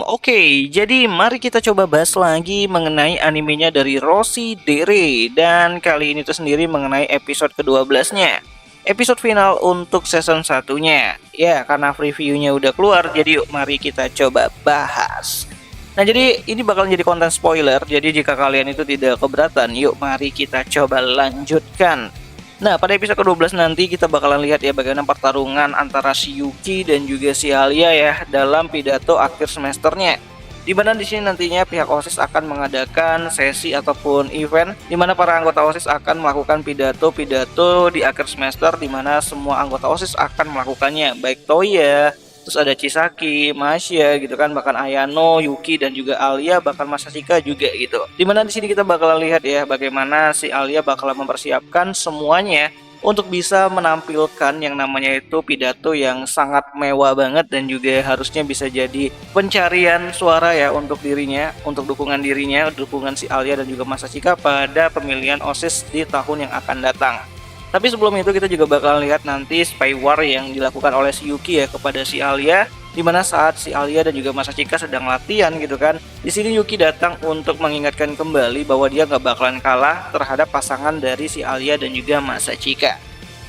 Oke, jadi mari kita coba bahas lagi mengenai animenya dari Rossi Dere. Dan kali ini tuh sendiri mengenai episode ke-12-nya. Episode final untuk season satunya. Ya, karena previewnya udah keluar, jadi yuk mari kita coba bahas. Nah, jadi ini bakal jadi konten spoiler, jadi jika kalian itu tidak keberatan, yuk mari kita coba lanjutkan. Nah, pada episode ke-12 nanti kita bakalan lihat ya bagaimana pertarungan antara si Yuki dan juga si Alia ya dalam pidato akhir semesternya. Di mana di sini nantinya pihak OSIS akan mengadakan sesi ataupun event di mana para anggota OSIS akan melakukan pidato-pidato di akhir semester, di mana semua anggota OSIS akan melakukannya, baik Toya, terus ada Chisaki, Masya gitu kan, bahkan Ayano, Yuki dan juga Alia, bahkan Masashika juga gitu. Dimana di sini kita bakalan lihat ya bagaimana si Alia bakalan mempersiapkan semuanya untuk bisa menampilkan yang namanya itu pidato yang sangat mewah banget dan juga harusnya bisa jadi pencarian suara ya untuk dirinya, untuk dukungan dirinya, dukungan si Alia dan juga Masashika pada pemilihan OSIS di tahun yang akan datang. Tapi sebelum itu kita juga bakal lihat nanti spy war yang dilakukan oleh si Yuki ya kepada si Alia, dimana saat si Alia dan juga Masashika sedang latihan gitu kan. Di sini Yuki datang untuk mengingatkan kembali bahwa dia nggak bakalan kalah terhadap pasangan dari si Alia dan juga Masashika.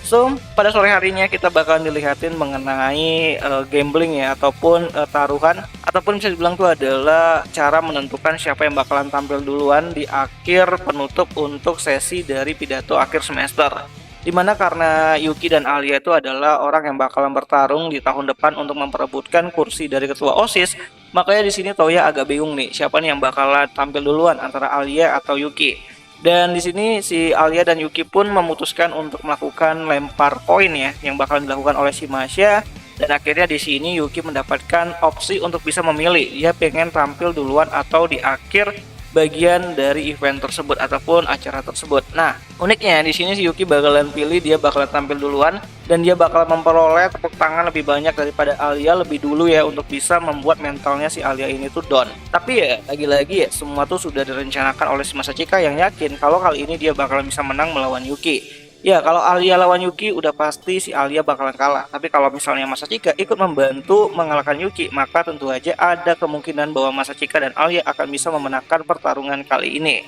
So, pada sore harinya kita bakalan dilihatin mengenai gambling ya ataupun taruhan, ataupun bisa dibilang itu adalah cara menentukan siapa yang bakalan tampil duluan di akhir penutup untuk sesi dari pidato akhir semester. Dimana karena Yuki dan Alia itu adalah orang yang bakalan bertarung di tahun depan untuk memperebutkan kursi dari ketua OSIS, makanya di sini Toya agak bingung nih siapa nih yang bakalan tampil duluan antara Alia atau Yuki. Dan di sini si Alia dan Yuki pun memutuskan untuk melakukan lempar poin ya yang bakalan dilakukan oleh si Masya. Dan akhirnya di sini Yuki mendapatkan opsi untuk bisa memilih dia pengen tampil duluan atau di akhir bagian dari event tersebut ataupun acara tersebut. Nah, uniknya di sini si Yuki bakalan pilih dia bakalan tampil duluan dan dia bakalan memperoleh tepuk tangan lebih banyak daripada Alia lebih dulu ya untuk bisa membuat mentalnya si Alia ini tuh down. Tapi ya lagi-lagi ya semua tuh sudah direncanakan oleh si Masashika yang yakin kalau kali ini dia bakalan bisa menang melawan Yuki. Ya, kalau Alia lawan Yuki udah pasti si Alia bakalan kalah. Tapi kalau misalnya Masashika ikut membantu mengalahkan Yuki, maka tentu aja ada kemungkinan bahwa Masashika dan Alia akan bisa memenangkan pertarungan kali ini.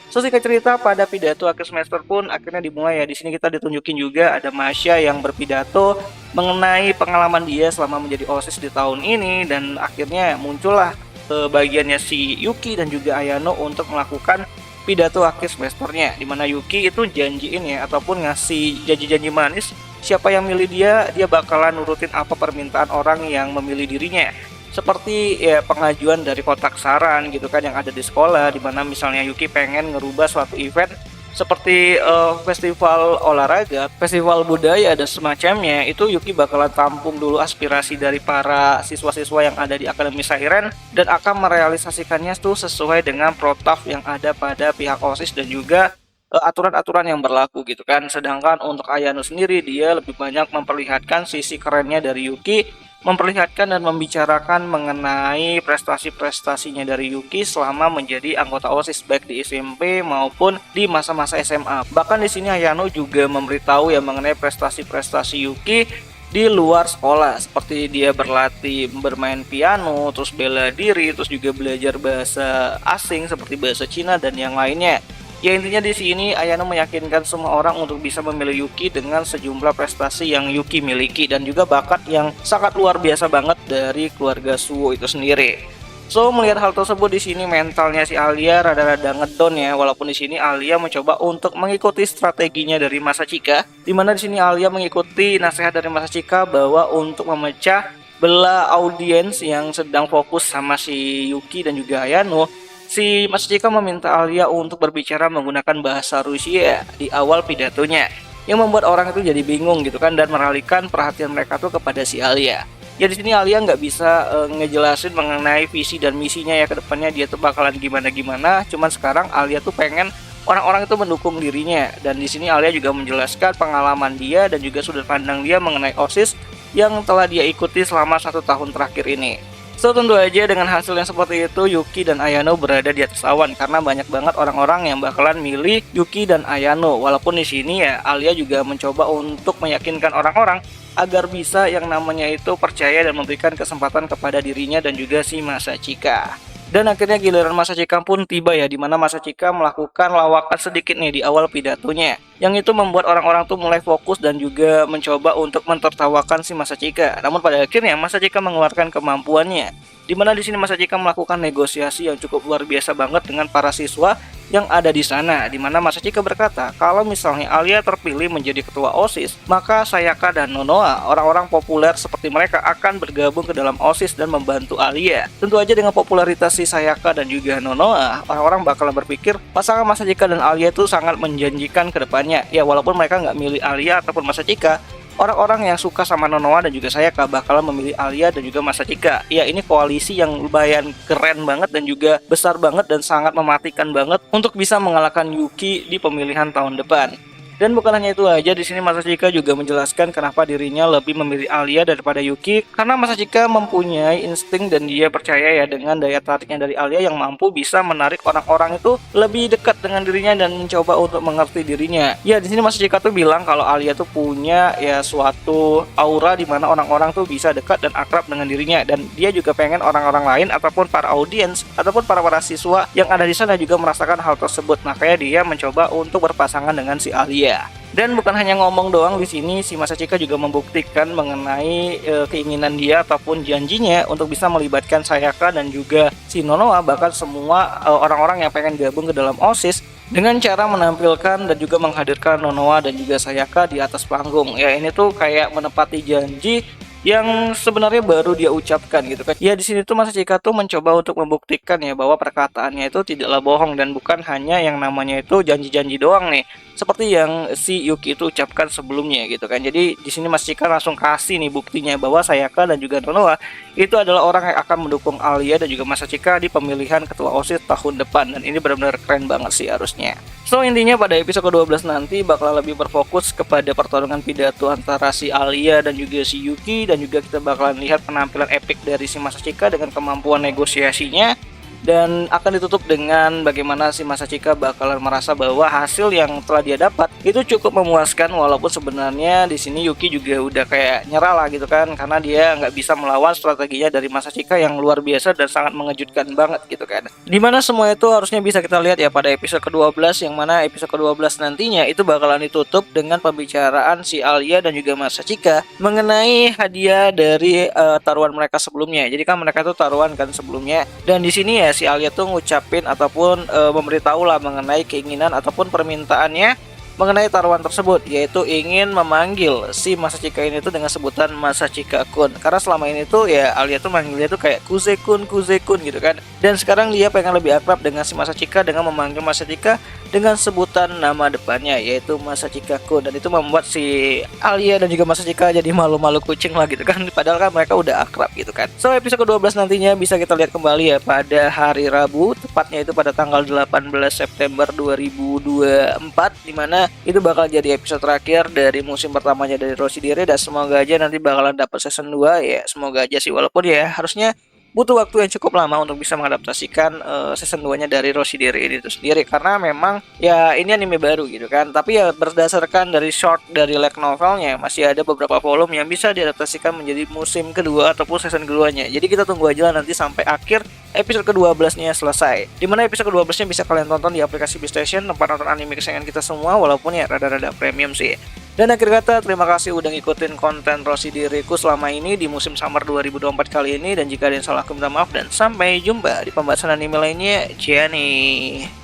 So, singkat cerita pada pidato akhir semester pun akhirnya dimulai ya. Di sini kita ditunjukin juga ada Masya yang berpidato mengenai pengalaman dia selama menjadi OSIS di tahun ini, dan akhirnya muncullah bagiannya si Yuki dan juga Ayano untuk melakukan pidato akhir semesternya, dimana Yuki itu janjiin ya ataupun ngasih janji-janji manis siapa yang milih dia bakalan nurutin apa permintaan orang yang memilih dirinya, seperti ya pengajuan dari kotak saran gitu kan yang ada di sekolah, dimana misalnya Yuki pengen ngerubah suatu event seperti festival olahraga, festival budaya dan semacamnya, itu Yuki bakalan tampung dulu aspirasi dari para siswa-siswa yang ada di Akademi Sairen dan akan merealisasikannya tuh sesuai dengan protaf yang ada pada pihak OSIS dan juga aturan-aturan yang berlaku gitu kan. Sedangkan untuk Ayano sendiri dia lebih banyak memperlihatkan sisi kerennya dari Yuki, memperlihatkan dan membicarakan mengenai prestasi-prestasinya dari Yuki selama menjadi anggota OSIS baik di SMP maupun di masa-masa SMA. Bahkan di sini Ayano juga memberitahu ya mengenai prestasi-prestasi Yuki di luar sekolah, seperti dia berlatih bermain piano, terus bela diri, terus juga belajar bahasa asing seperti bahasa Cina dan yang lainnya. Ya, intinya di sini Ayano meyakinkan semua orang untuk bisa memilih Yuki dengan sejumlah prestasi yang Yuki miliki dan juga bakat yang sangat luar biasa banget dari keluarga Suwo itu sendiri. So, melihat hal tersebut di sini mentalnya si Alia rada-rada ngedon ya, walaupun di sini Alia mencoba untuk mengikuti strateginya dari Masashika, di mana di sini Alia mengikuti nasihat dari Masashika bahwa untuk memecah belah audiens yang sedang fokus sama si Yuki dan juga Ayano, si Masashika meminta Alia untuk berbicara menggunakan bahasa Rusia di awal pidatonya, yang membuat orang itu jadi bingung gitu kan dan mengalihkan perhatian mereka tuh kepada si Alia. Ya, di sini Alia nggak bisa ngejelasin mengenai visi dan misinya ya ke depannya dia tuh bakalan gimana-gimana. Cuman sekarang Alia tuh pengen orang-orang itu mendukung dirinya, dan di sini Alia juga menjelaskan pengalaman dia dan juga sudut pandang dia mengenai OSIS yang telah dia ikuti selama 1 tahun terakhir ini. So, tentu aja dengan hasil yang seperti itu Yuki dan Ayano berada di atas awan karena banyak banget orang-orang yang bakalan milih Yuki dan Ayano. Walaupun di sini ya Alia juga mencoba untuk meyakinkan orang-orang agar bisa yang namanya itu percaya dan memberikan kesempatan kepada dirinya dan juga si Masachika. Dan akhirnya giliran Masachika pun tiba ya, dimana Masachika melakukan lawakan sedikit nih di awal pidatonya, yang itu membuat orang-orang tuh mulai fokus dan juga mencoba untuk mentertawakan si Masachika. Namun pada akhirnya Masachika mengeluarkan kemampuannya, dimana di sini Masachika melakukan negosiasi yang cukup luar biasa banget dengan para siswa yang ada di sana, dimana Masachika berkata kalau misalnya Alia terpilih menjadi ketua OSIS, maka Sayaka dan Nonoa, orang-orang populer seperti mereka, akan bergabung ke dalam OSIS dan membantu Alia. Tentu aja dengan popularitas si Sayaka dan juga Nonoa, orang-orang bakalan berpikir pasangan Masachika dan Alia itu sangat menjanjikan ke depannya. Ya walaupun mereka nggak milih Alia ataupun Masachika, orang-orang yang suka sama Nonoa dan juga Sayaka bakalan memilih Alia dan juga Masachika. Ya ini koalisi yang lumayan keren banget dan juga besar banget dan sangat mematikan banget untuk bisa mengalahkan Yuki di pemilihan tahun depan. Dan bukan hanya itu aja, di sini Masachika juga menjelaskan kenapa dirinya lebih memilih Alia daripada Yuki, karena Masachika mempunyai insting dan dia percaya ya dengan daya tariknya dari Alia yang mampu bisa menarik orang-orang itu lebih dekat dengan dirinya dan mencoba untuk mengerti dirinya. Ya di sini Masachika tuh bilang kalau Alia tuh punya ya suatu aura di mana orang-orang tuh bisa dekat dan akrab dengan dirinya, dan dia juga pengen orang-orang lain ataupun para audiens ataupun para siswa yang ada di sana juga merasakan hal tersebut. Makanya dia mencoba untuk berpasangan dengan si Alia. Dan bukan hanya ngomong doang di sini, si Masachika juga membuktikan mengenai keinginan dia ataupun janjinya untuk bisa melibatkan Sayaka dan juga si Nonoa, bahkan semua orang-orang yang pengen gabung ke dalam OSIS, dengan cara menampilkan dan juga menghadirkan Nonoa dan juga Sayaka di atas panggung. Ya ini tuh kayak menepati janji yang sebenarnya baru dia ucapkan gitu kan. Ya di sini tuh Masachika tuh mencoba untuk membuktikan ya bahwa perkataannya itu tidaklah bohong dan bukan hanya yang namanya itu janji-janji doang nih, seperti yang si Yuki itu ucapkan sebelumnya gitu kan. Jadi di sini Masachika langsung kasih nih buktinya bahwa Sayaka dan juga Nonoa itu adalah orang yang akan mendukung Alia dan juga Masachika di pemilihan ketua OSIS tahun depan, dan ini benar-benar keren banget sih harusnya. So intinya pada episode ke-12 nanti bakal lebih berfokus kepada pertarungan pidato antara si Alia dan juga si Yuki, dan juga kita bakalan lihat penampilan epik dari si Masachika dengan kemampuan negosiasinya, dan akan ditutup dengan bagaimana si Masachika bakalan merasa bahwa hasil yang telah dia dapat itu cukup memuaskan, walaupun sebenarnya di sini Yuki juga udah kayak nyerah lah gitu kan, karena dia nggak bisa melawan strateginya dari Masachika yang luar biasa dan sangat mengejutkan banget gitu kan. Dimana semua itu harusnya bisa kita lihat ya pada episode ke-12, yang mana episode ke-12 nantinya itu bakalan ditutup dengan pembicaraan si Alia dan juga Masachika mengenai hadiah dari taruhan mereka sebelumnya. Jadi kan mereka tuh taruhan kan sebelumnya, dan di sini ya si Alia tuh ngucapin ataupun memberitahu lah mengenai keinginan ataupun permintaannya mengenai taruhan tersebut, yaitu ingin memanggil si Masachika ini tuh dengan sebutan Masachika-kun, karena selama ini tuh ya Alia tuh manggilnya tuh kayak Kuze-kun gitu kan. Dan sekarang dia pengen lebih akrab dengan si Masachika dengan memanggil Masachika dengan sebutan nama depannya yaitu Masachika-kun, dan itu membuat si Alia dan juga Masachika jadi malu-malu kucing lah gitu kan, padahal kan mereka udah akrab gitu kan. So episode ke-12 nantinya bisa kita lihat kembali ya pada hari Rabu, tepatnya itu pada tanggal 18 September 2024, dimana itu bakal jadi episode terakhir dari musim pertamanya dari Rossi Dire, dan semoga aja nanti bakalan dapat season 2 ya, semoga aja sih, walaupun ya harusnya butuh waktu yang cukup lama untuk bisa mengadaptasikan season 2-nya dari Rossi Dire ini itu sendiri, karena memang ya ini anime baru gitu kan. Tapi ya berdasarkan dari short dari light novelnya masih ada beberapa volume yang bisa diadaptasikan menjadi musim kedua ataupun season keduanya. Jadi kita tunggu aja lah nanti sampai akhir episode ke-12-nya selesai, dimana episode ke-12-nya bisa kalian tonton di aplikasi Beastation, tempat nonton anime kesayangan kita semua, walaupun ya rada-rada premium sih. Dan akhir kata, terima kasih udah ngikutin konten Rossi Direku selama ini di musim summer 2024 kali ini, dan jika ada yang salah aku minta maaf, dan sampai jumpa di pembahasan anime lainnya. Ciao nih.